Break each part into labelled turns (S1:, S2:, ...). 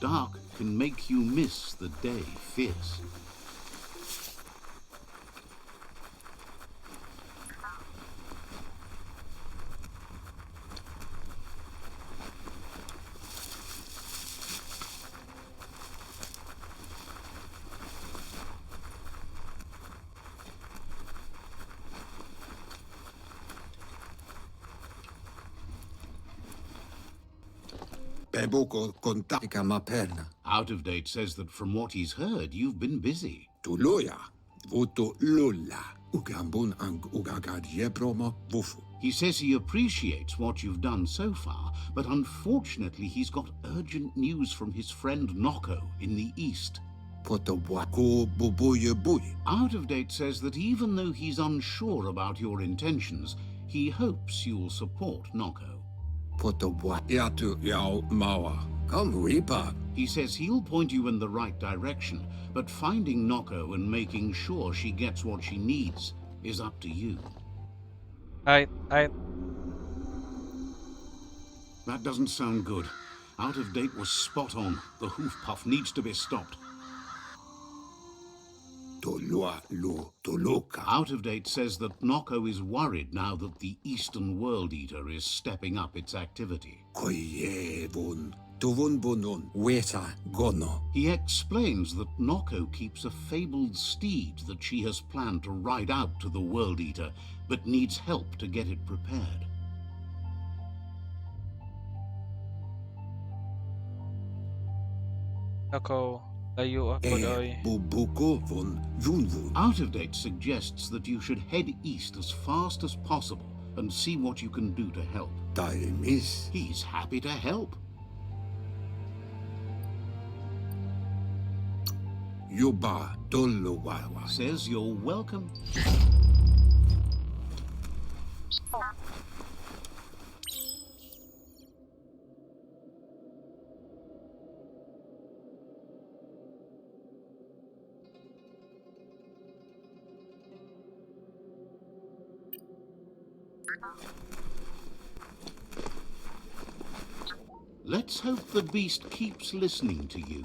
S1: dark can make you miss the day fierce. Out of Date says that from what he's heard, you've been busy. He says he appreciates what you've done so far, but unfortunately he's got urgent news from his friend Noko in the east. Out of Date says that even though he's unsure about your intentions, he hopes you'll support Noko. He says he'll point you in the right direction, but finding Noko and making sure she gets what she needs is up to you.
S2: I
S1: That doesn't sound good. Out of Date was spot on. The hoof puff needs to be stopped. Out of Date says that Noko is worried now that the Eastern World Eater is stepping up its activity. He explains that Noko keeps a fabled steed that she has planned to ride out to the World Eater, but needs help to get it prepared.
S2: Ako layo ako doy.
S1: Out of Date suggests that you should head east as fast as possible and see what you can do to help. He's happy to help. Says you're welcome. Let's hope the beast keeps listening to you.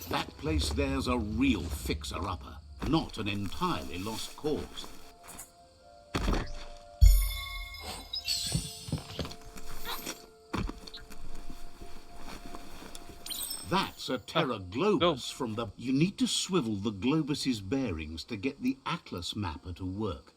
S1: That place there's a real fixer-upper, not an entirely lost cause. That's a Terra Globus from the... You need to swivel the Globus's bearings to get the Atlas mapper to work.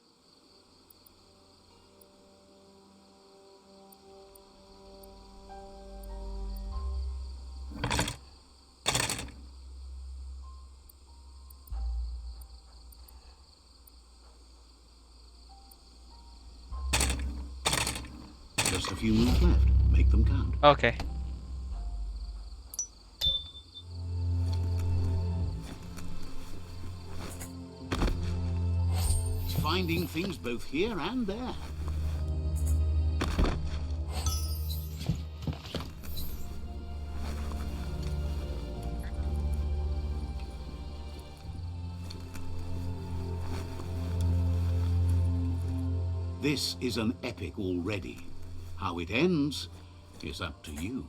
S1: Just a few moves left. Make them count.
S2: Okay.
S1: It's finding things both here and there. This is an epic already. How it ends is up to you.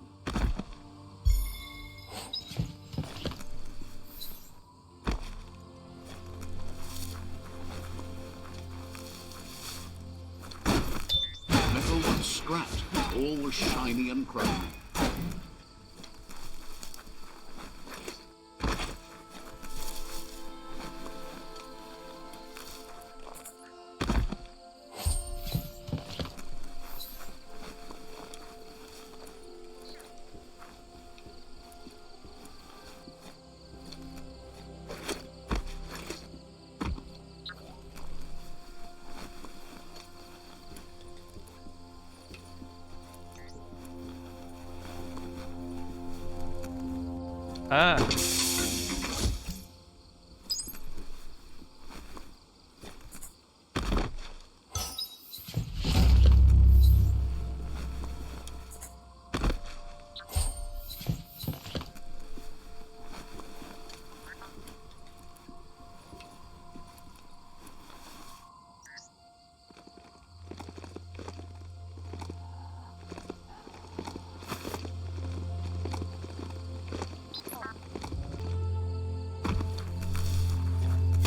S1: Metal was scrapped, all was shiny and chrome.
S2: Ah.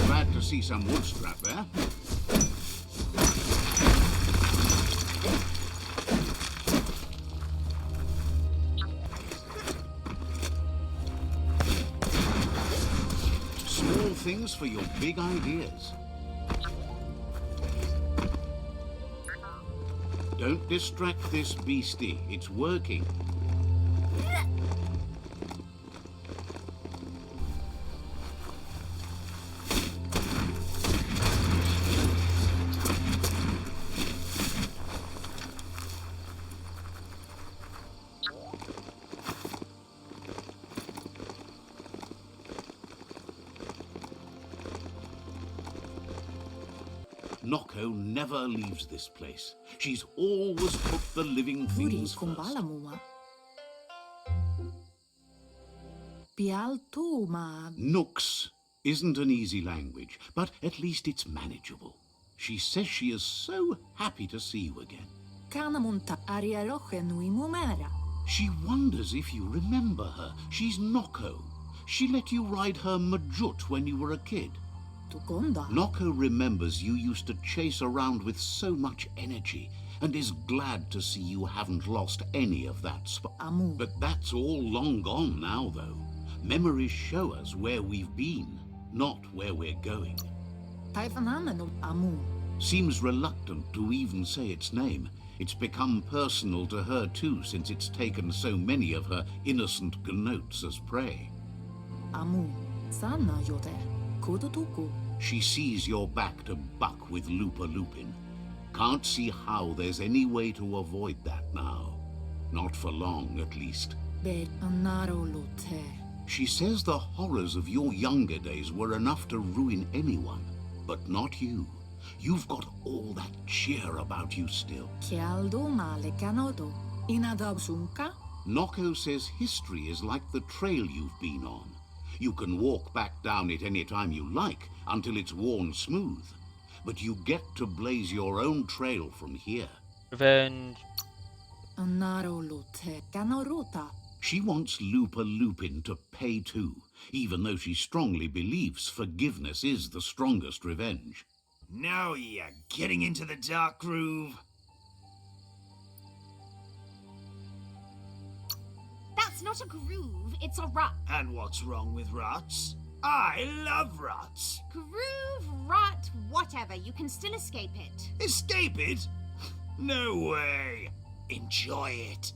S1: Glad to see some wood scrap there. Small things for your big ideas. Don't distract this beastie. It's working. Noko never leaves this place. She's always put the living things first. Nooks isn't an easy language, but at least it's manageable. She says she is so happy to see you again. She wonders if you remember her. She's Noko. She let you ride her Majut when you were a kid. Noko remembers you used to chase around with so much energy and is glad to see you haven't lost any of that But that's all long gone now, though. Memories show us where we've been, not where we're going. Seems reluctant to even say its name. It's become personal to her too, since it's taken so many of her innocent gnotes as prey. She sees you're back to buck with Lupa Lupin. Can't see how there's any way to avoid that now. Not for long, at least. She says the horrors of your younger days were enough to ruin anyone, but not you. You've got all that cheer about you still. Noko says history is like the trail you've been on. You can walk back down it any time you like, until it's worn smooth. But you get to blaze your own trail from here.
S2: Revenge.
S1: She wants Lupa Lupin to pay too, even though she strongly believes forgiveness is the strongest revenge.
S3: Now you're getting into the dark groove.
S4: That's not a groove, it's a rut.
S3: And what's wrong with ruts? I love ruts.
S4: Groove, rut, whatever, you can still escape it.
S3: Escape it? No way. Enjoy it.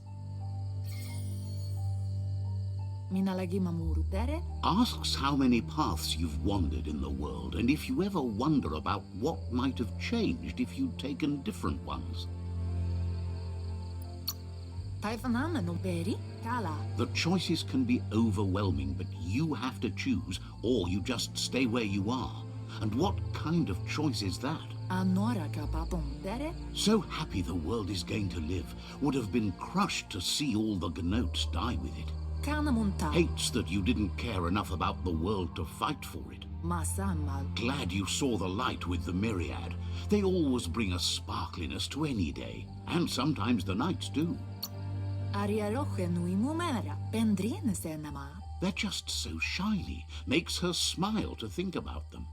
S1: Asks how many paths you've wandered in the world, and if you ever wonder about what might have changed if you'd taken different ones. The choices can be overwhelming, but you have to choose, or you just stay where you are. And what kind of choice is that? So happy the world is going to live, would have been crushed to see all the gnotes die with it. Hates that you didn't care enough about the world to fight for it. Glad you saw the light with the myriad. They always bring a sparkliness to any day, and sometimes the nights too. They're just so shiny, makes her smile to think about them.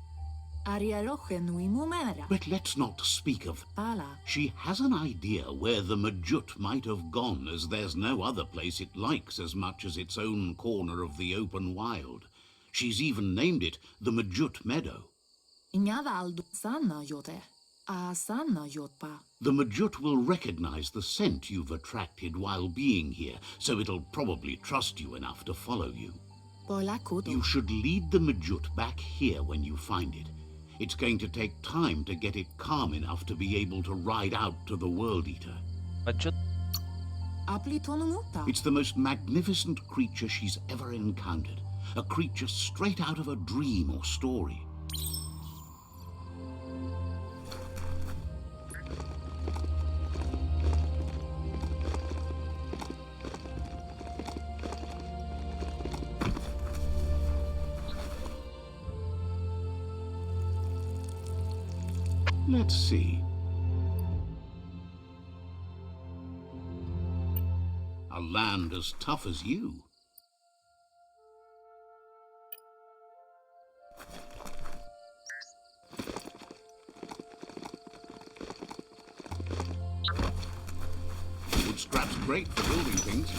S1: But let's not speak of them. She has an idea where the Majut might have gone, as there's no other place it likes as much as its own corner of the open wild. She's even named it the Majut Meadow. The Majut will recognize the scent you've attracted while being here, so it'll probably trust you enough to follow you. You should lead the Majut back here when you find it. It's going to take time to get it calm enough to be able to ride out to the World Eater.
S2: Majut.
S1: It's the most magnificent creature she's ever encountered, a creature straight out of a dream or story. Let's see. A land as tough as you. Wood scrap's great for building things.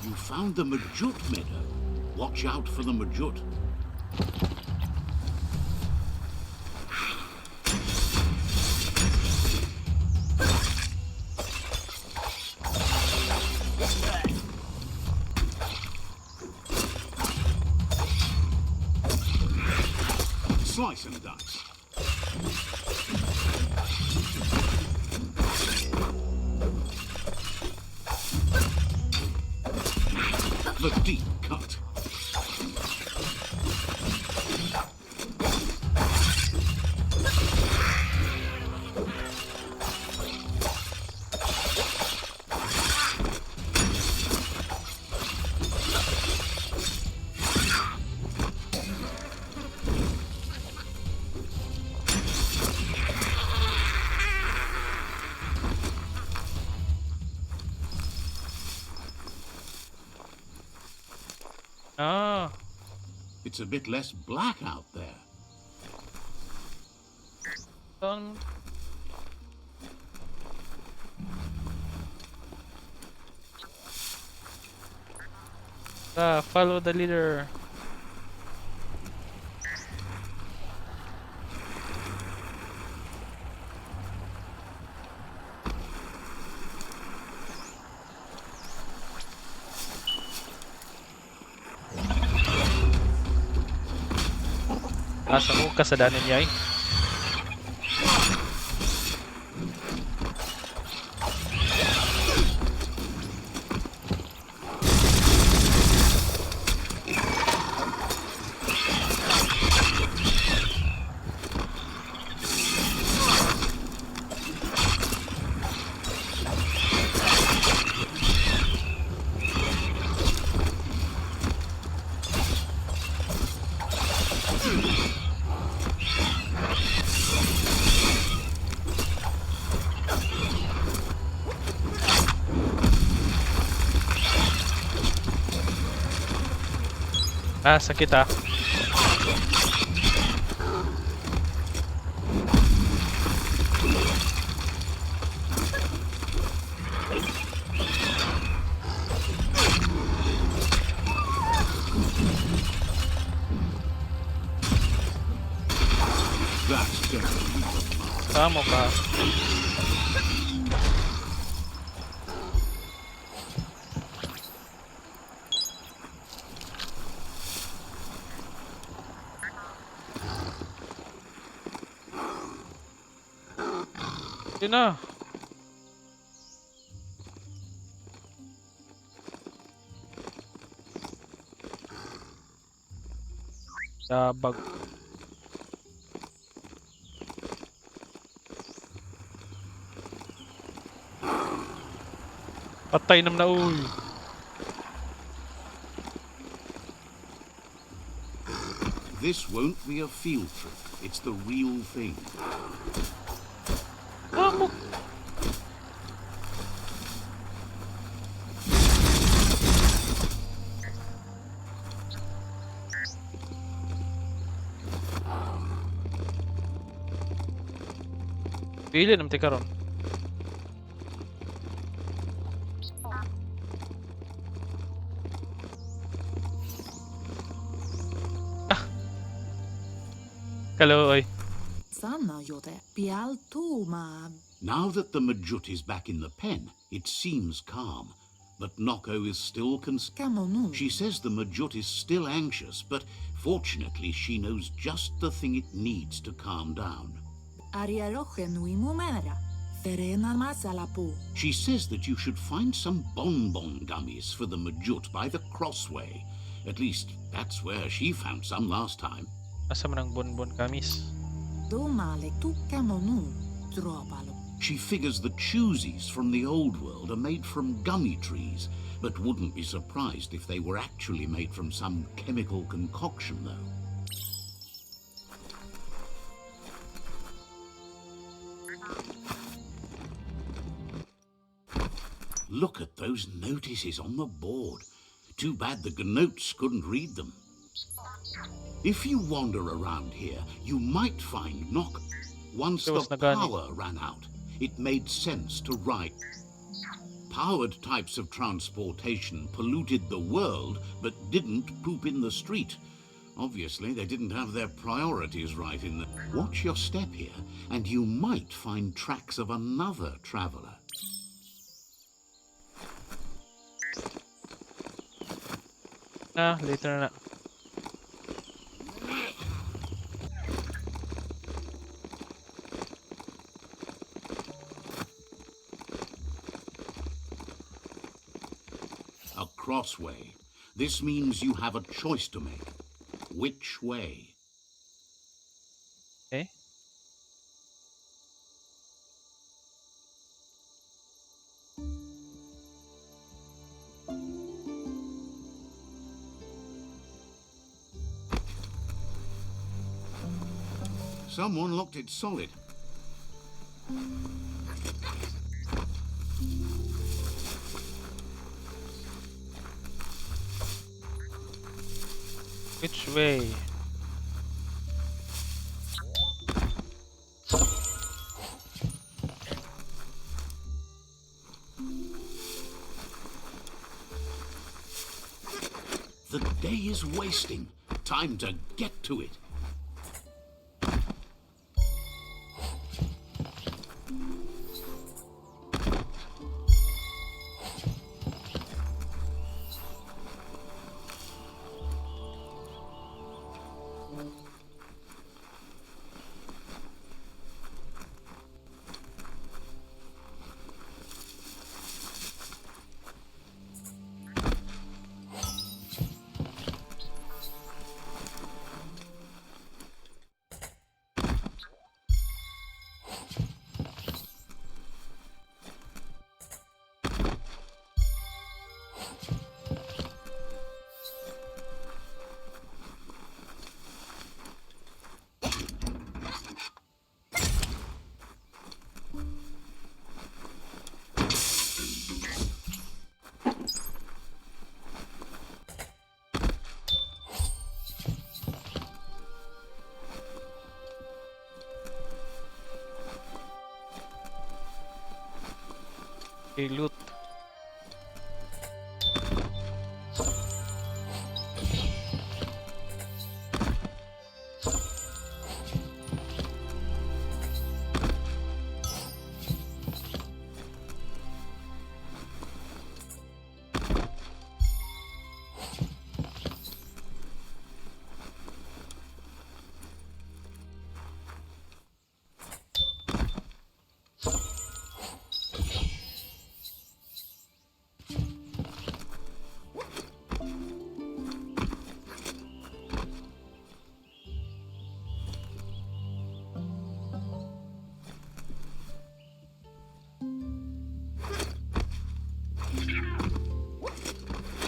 S1: You found the Majut meadow. Watch out for the Majut. Slice and dice. The deep cut.
S2: Ah,
S1: It's a bit less black out there.
S2: don't. Follow the leader. Asa mo kasadanan niya eh. Ah, sakit ah.
S1: That's definitely.
S2: Tama ka. Yun na. Sabag. Patay naman na uy.
S1: This won't be a field trip. It's the real thing.
S2: Amok. Pili naman tika ron. Ah. Kaloy.
S1: Now that the Majut is back in the pen, it seems calm. But Noko is still She says the Majut is still anxious, but fortunately she knows just the thing it needs to calm down. She says that you should find some bonbon gummies for the Majut by the crossway. At least, that's where she found some last time.
S2: Asa man ang bonbon kamis?
S1: She figures the choosies from the old world are made from gummy trees, but wouldn't be surprised if they were actually made from some chemical concoction, though. Look at those notices on the board. Too bad the Gnotes couldn't read them. If you wander around here, you might find Knock. Once the power ran out, it made sense to ride. Powered types of transportation polluted the world, but didn't poop in the street. Obviously, they didn't have their priorities right in the... Watch your step here, and you might find tracks of another traveler.
S2: Later na.
S1: A crossway. This means you have a choice to make. Which way?
S2: Okay.
S1: Someone locked it solid.
S2: Which way?
S1: The day is wasting. Time to get to it.
S2: Okay, loot.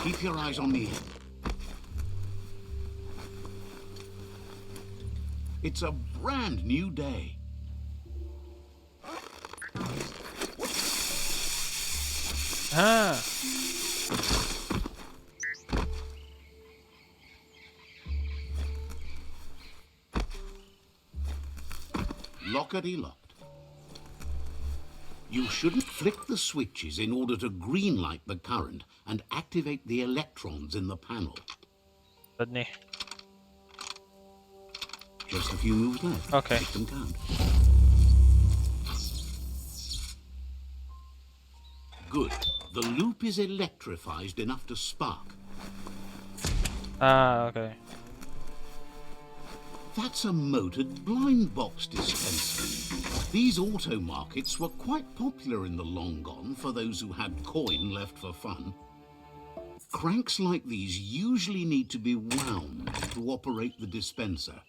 S1: Keep your eyes on me. It's a brand new day.
S2: Ah.
S1: Lockety locked. You shouldn't flick the switches in order to greenlight the current and activate the electrons in the panel.
S2: Badne.
S1: Just a few moves left.
S2: Okay.
S1: Make them count. Good. The loop is electrified enough to spark.
S2: Ah, okay.
S1: That's a motored blind box dispenser. These auto markets were quite popular in the long gone for those who had coin left for fun. Cranks like these usually need to be wound to operate the dispenser.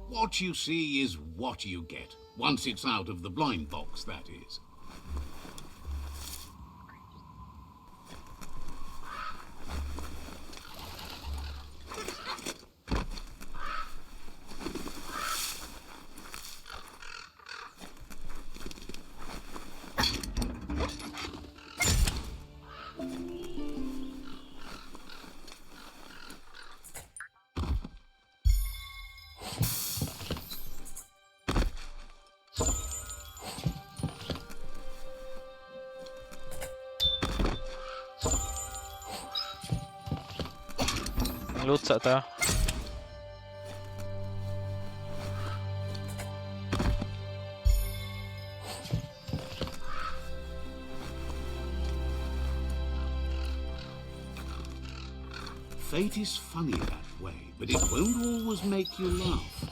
S1: What you see is what you get, once it's out of the blind box, that is.
S2: Lutsa ta.
S1: Fate is funny that way, but it won't always make you laugh.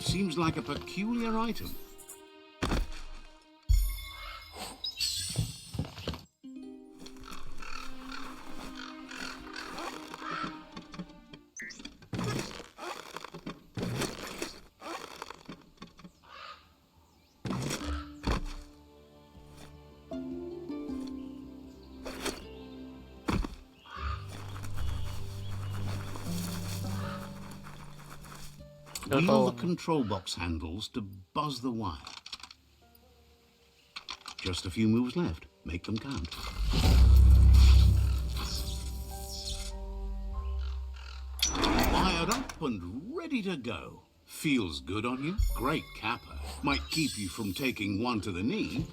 S1: Seems like a peculiar item. Wheel the control box handles to buzz the wire. Just a few moves left. Make them count. Wired up and ready to go. Feels good on you? Great capper. Might keep you from taking one to the knee.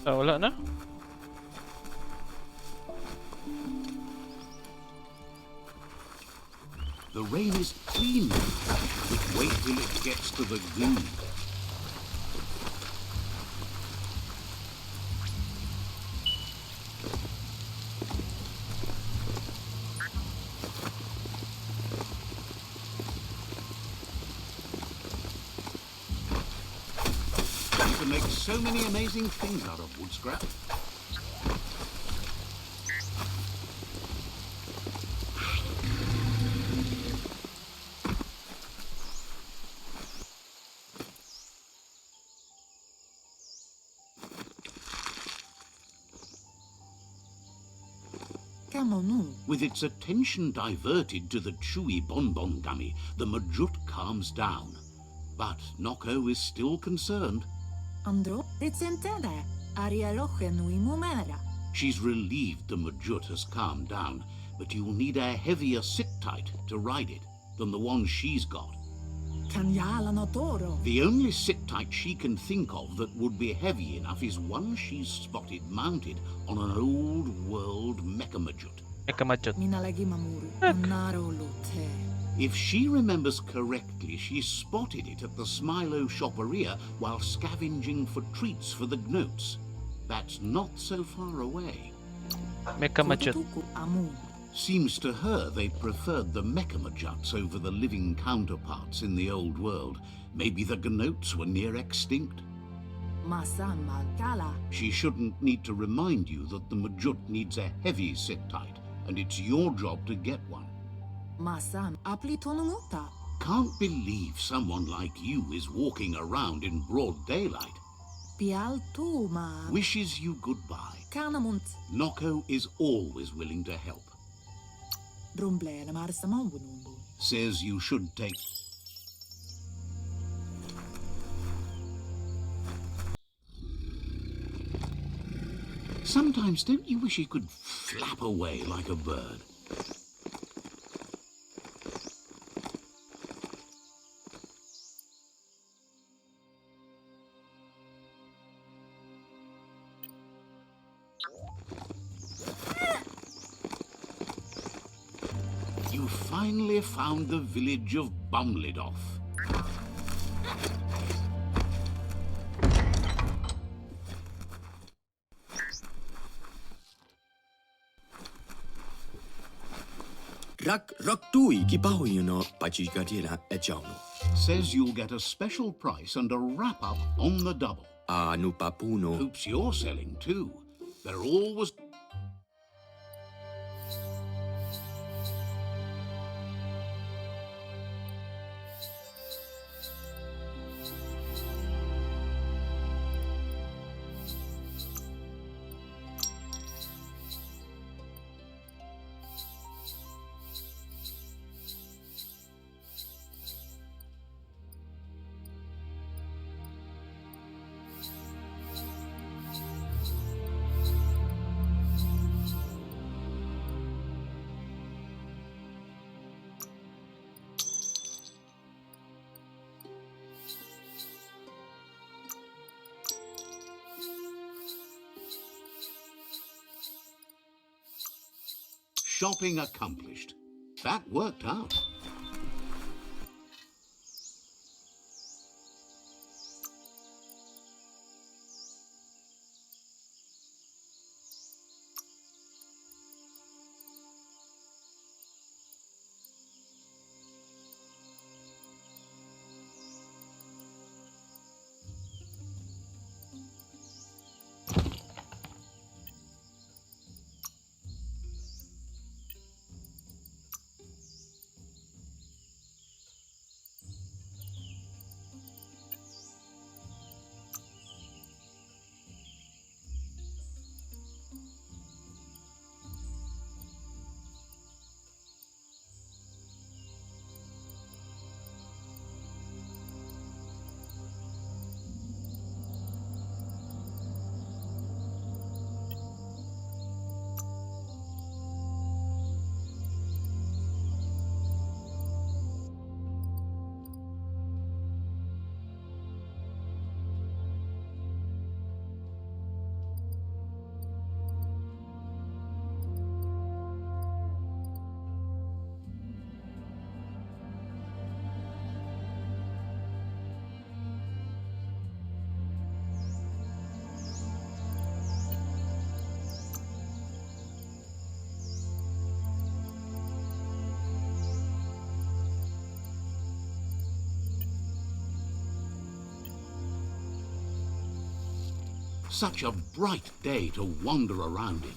S2: Wala na.
S1: The rain is clean now, but wait till it gets to the glue. You can make so many amazing things out of wood scrap. With its attention diverted to the chewy bonbon gummy, the Majut calms down. But Noko is still concerned. She's relieved the Majut has calmed down, but you'll need a heavier sit-tight to ride it than the one she's got. The only sit-tight she can think of that would be heavy enough is one she's spotted mounted on an old-world mecha Majut. If she remembers correctly, she spotted it at the Smilo shopperia while scavenging for treats for the gnotes. That's not so far away. Seems to her they preferred the Mechamajuts over the living counterparts in the old world. Maybe the gnotes were near extinct.
S5: Masama Gala.
S1: She shouldn't need to remind you that the Majut needs a heavy sit-tight, and it's your job to get one.
S5: Masam Aplitonumuta.
S1: Can't believe someone like you is walking around in broad daylight.
S5: Pialtuma.
S1: Wishes you goodbye.
S5: Kanamunt.
S1: Noko is always willing to help.
S5: Drumblena Marsamawunumbu.
S1: Says you should take... Sometimes don't you wish you could flap away like a bird? You finally found the village of Bumlidoff. Says you'll get a special price and a wrap-up on the double. Hopes you're selling too. They're always... Shopping accomplished. That worked out. Such a bright day to wander around in.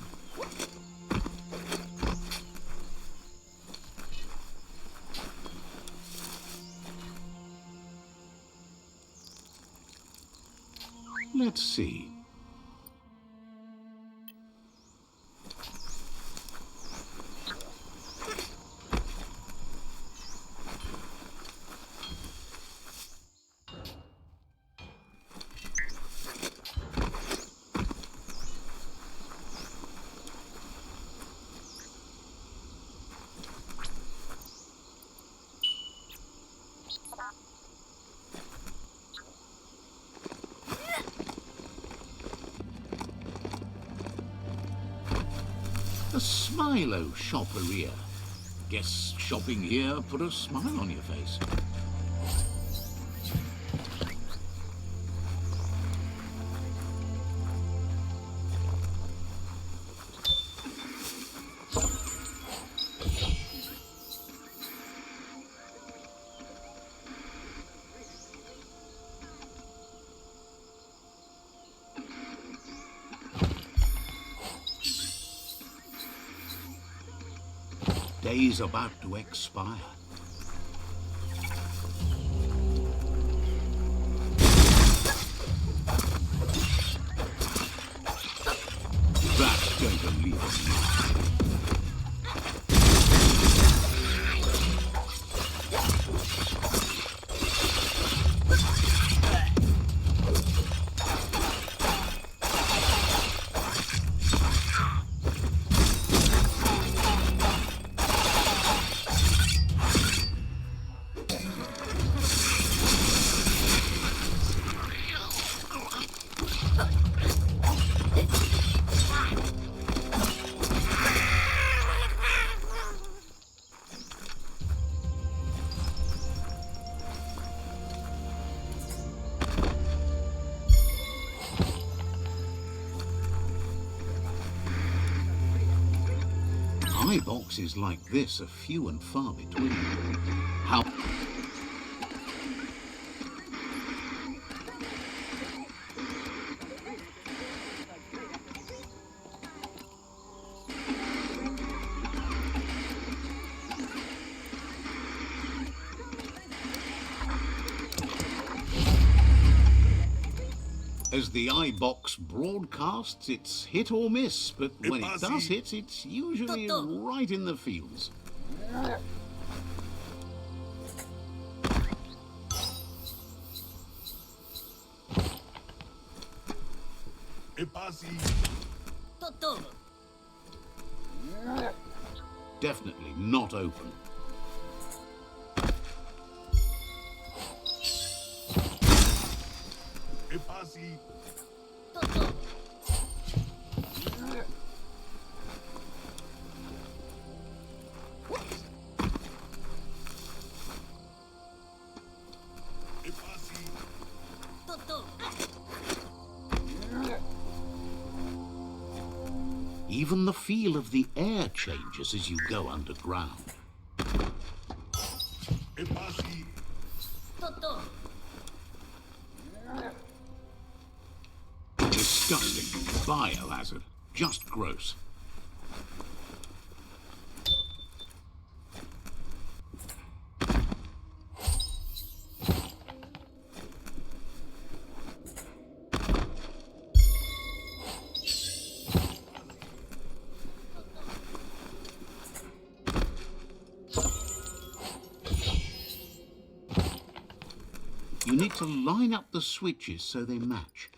S1: Let's see. A Smilo shopperia. Guess shopping here put a smile on your face. day's about to expire. That's going to leave a mark. Boxes like this are few and far between. How? As the iBox broadcasts, it's hit or miss, but when it does hit, it's usually right in the fields. Definitely not open. Even the feel of the air changes as you go underground. Disgusting. Biohazard. Just gross. You need to line up the switches so they match.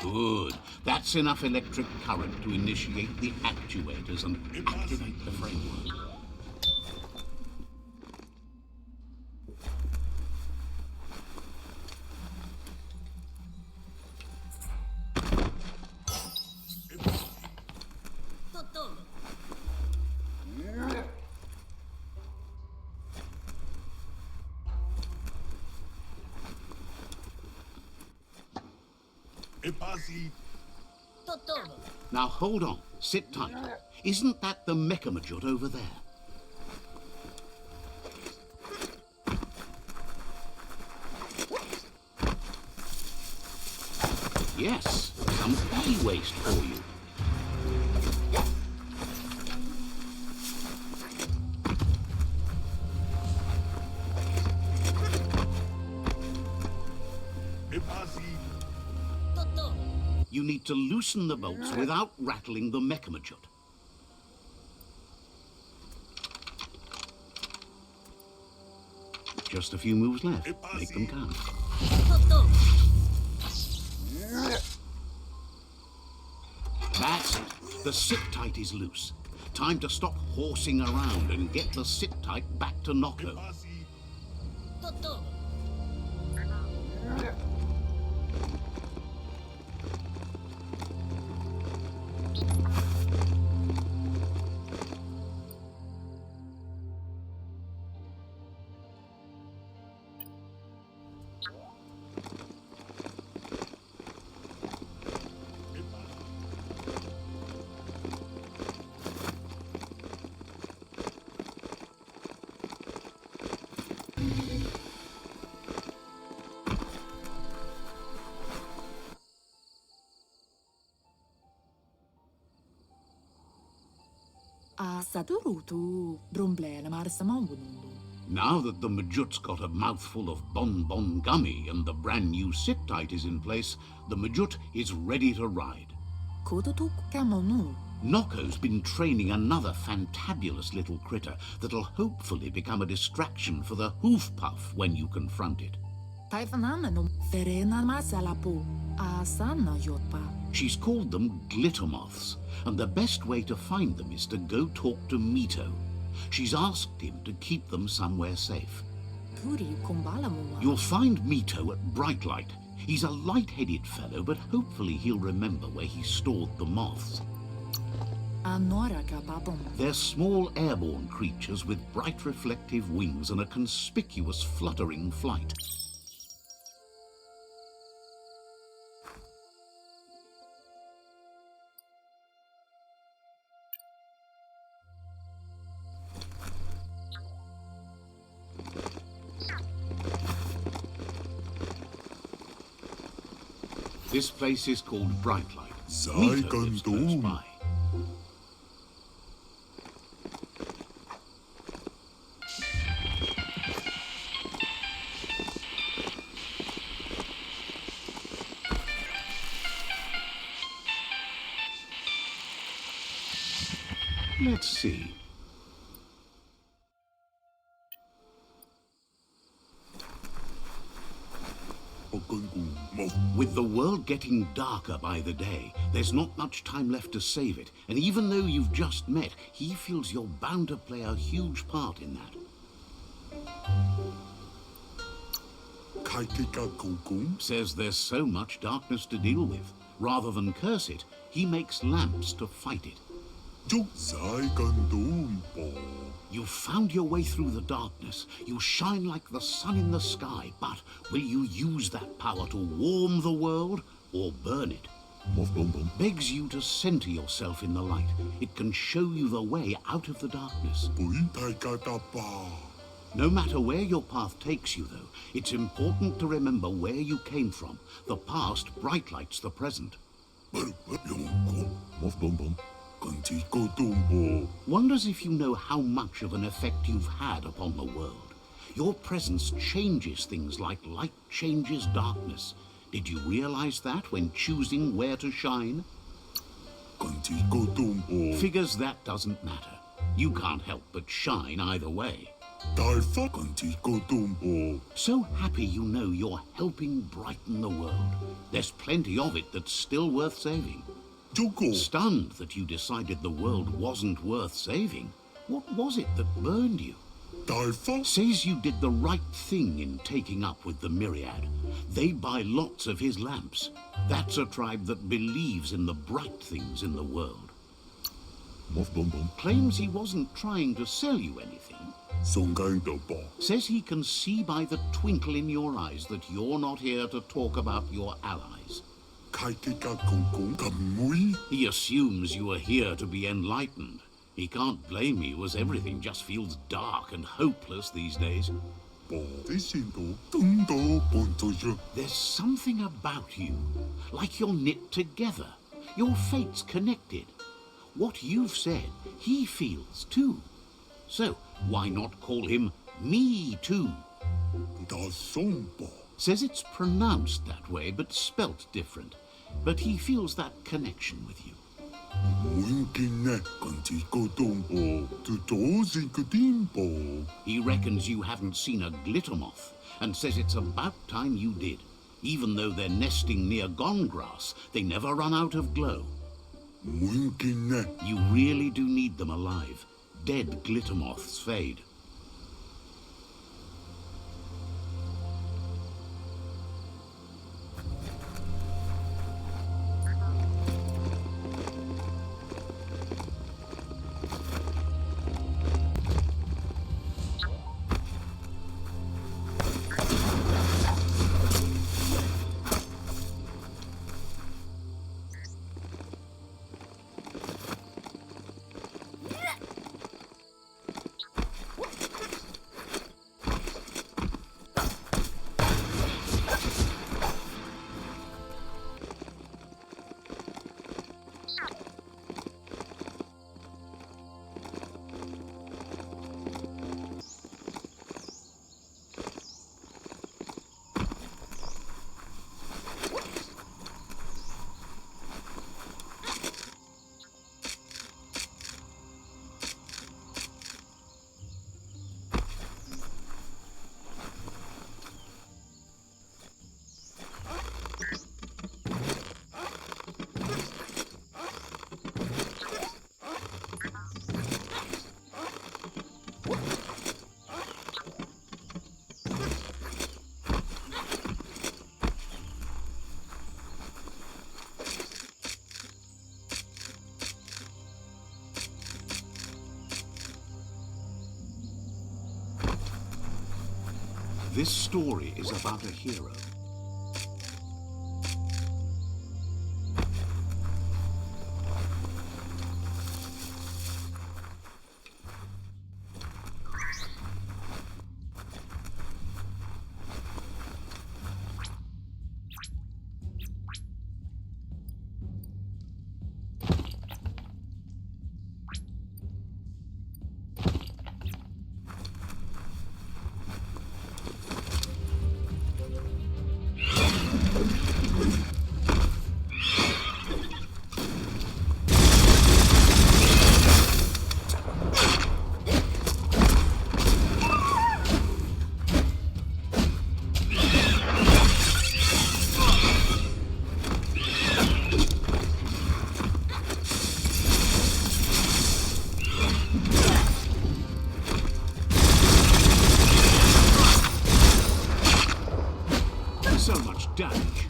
S1: Good. That's enough electric current to initiate the actuators and activate the framework. Now hold on, sit tight. Isn't that the Mechamajut over there? Yes, some e-waste for you. You need to loosen the bolts without rattling the Mechamajut. Just a few moves left. Make them count. That's it. The sit-tight is loose. Time to stop horsing around and get the sit-tight back to Nocco.
S5: Saturutu drumble marsamawunundu.
S1: Now that the Majut's got a mouthful of bonbon gummy and the brand new sit-tight is in place, the Majut is ready to ride.
S5: Kototuk kamonu.
S1: Nocco's been training another fantabulous little critter that'll hopefully become a distraction for the hoof puff when you confront it.
S5: Taifanananum ferena masalapu. Asana yotpa.
S1: She's called them glitter moths, and the best way to find them is to go talk to Mito. She's asked him to keep them somewhere safe.
S5: Puri kumbalamua.
S1: You'll find Mito at Brightlight. He's a light-headed fellow, but hopefully he'll remember where he stored the moths.
S5: Anora kapapum.
S1: They're small airborne creatures with bright reflective wings and a conspicuous fluttering flight. This place is called Brightlight. Mito lives close by. Let's see. With the world getting darker by the day, there's not much time left to save it. And even though you've just met, he feels you're bound to play a huge part in that. Says there's so much darkness to deal with. Rather than curse it, he makes lamps to fight it. You've found your way through the darkness. You shine like the sun in the sky, but will you use that power to warm the world or burn it? Begs you to center yourself in the light. It can show you the way out of the darkness. No matter where your path takes you, though, it's important to remember where you came from. The past brightlights the present. Wonders if you know how much of an effect you've had upon the world. Your presence changes things like light changes darkness. Did you realize that when choosing where to shine? Figures that doesn't matter. You can't help but shine either way. So happy you know you're helping brighten the world. There's plenty of it that's still worth saving. Stunned that you decided the world wasn't worth saving. What was it that burned you? Says you did the right thing in taking up with the Myriad. They buy lots of his lamps. That's a tribe that believes in the bright things in the world. Claims he wasn't trying to sell you anything. Says he can see by the twinkle in your eyes that you're not here to talk about your allies. He assumes you are here to be enlightened. He can't blame you, as everything just feels dark and hopeless these days. There's something about you, like you're knit together. Your fate's connected. What you've said, he feels too. So, why not call him Me Too? Says it's pronounced that way, but spelt different. But he feels that connection with you. He reckons you haven't seen a glitter moth, and says it's about time you did. Even though they're nesting near gone grass, they never run out of glow. You really do need them alive. Dead glitter moths fade. This story is about a hero. So much damage.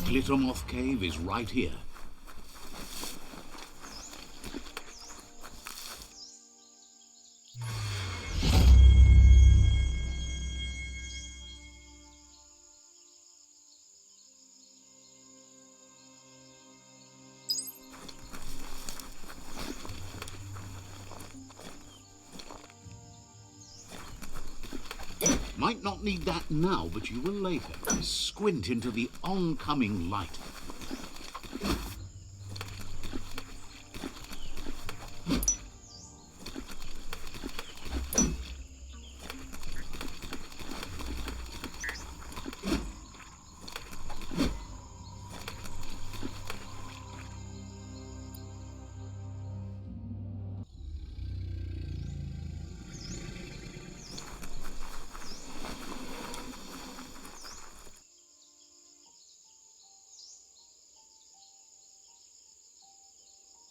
S1: Glittermoth Cave is right here. Might not need that now, but you will later. Squint into the oncoming light.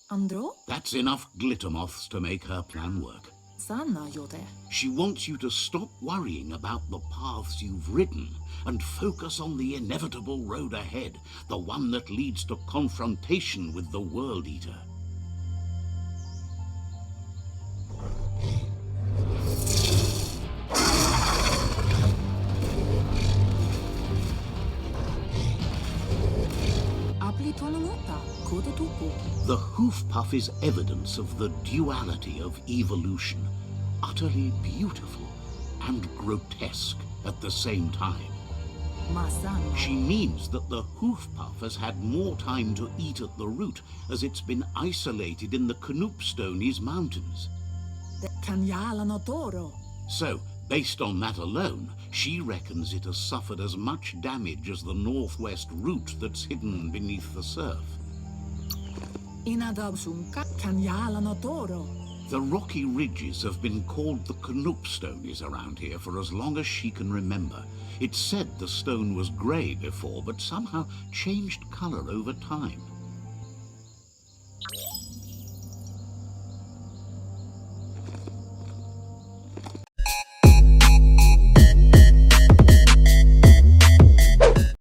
S5: Andro?
S1: That's enough glittermoths to make her plan work.
S5: Sana jote.
S1: She wants you to stop worrying about the paths you've ridden and focus on the inevitable road ahead, the one that leads to confrontation with the World Eater. The hoof puff is evidence of the duality of evolution, utterly beautiful and grotesque at the same time. She means that the hoof puff has had more time to eat at the root as it's been isolated in the Knoopstonies mountains. So, based on that alone, she reckons it has suffered as much damage as the northwest root that's hidden beneath the surf. The rocky ridges have been called the Knoopstonies around here for as long as she can remember. It's said the stone was grey before, but somehow changed colour over time.